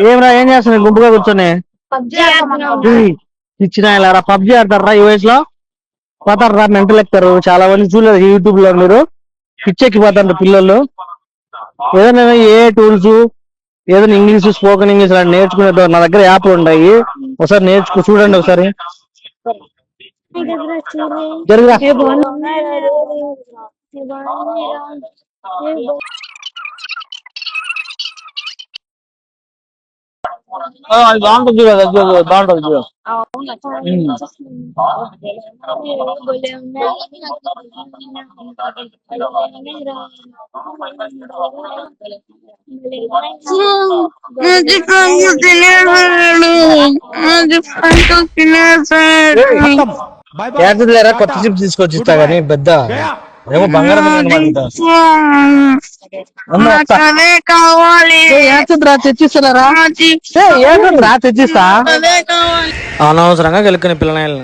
ఏమరా ఏం చేస్తున్నా గుంపుగా కూర్చొని ఇచ్చిన ఇలా పబ్జి ఆడతారా ఈ వయసులో పోతారా మెంటల్ ఎక్కుతారు చాలా మంది చూడలేదు యూట్యూబ్ లో మీరు పిచ్చెక్కిపోతారు పిల్లలు ఏదైనా ఏ టూల్స్ ఏదైనా ఇంగ్లీష్ స్పోకెన్ ఇంగ్లీష్ అలా నేర్చుకునే నా దగ్గర యాప్లు ఉన్నాయి ఒకసారి నేర్చుకో చూడండి ఒకసారి జరుగురా అది బాగుంటుంది కదా బాగుంటుంది చూడు లేరా కొత్త చిప్స్ తీసుకొచ్చి ఇస్తా కానీ పెద్ద ఏమో బంగారం కావాలి తెచ్చిస్తారా తెచ్చిస్తా అనవసరంగా గెలుక్కుని పిల్లలు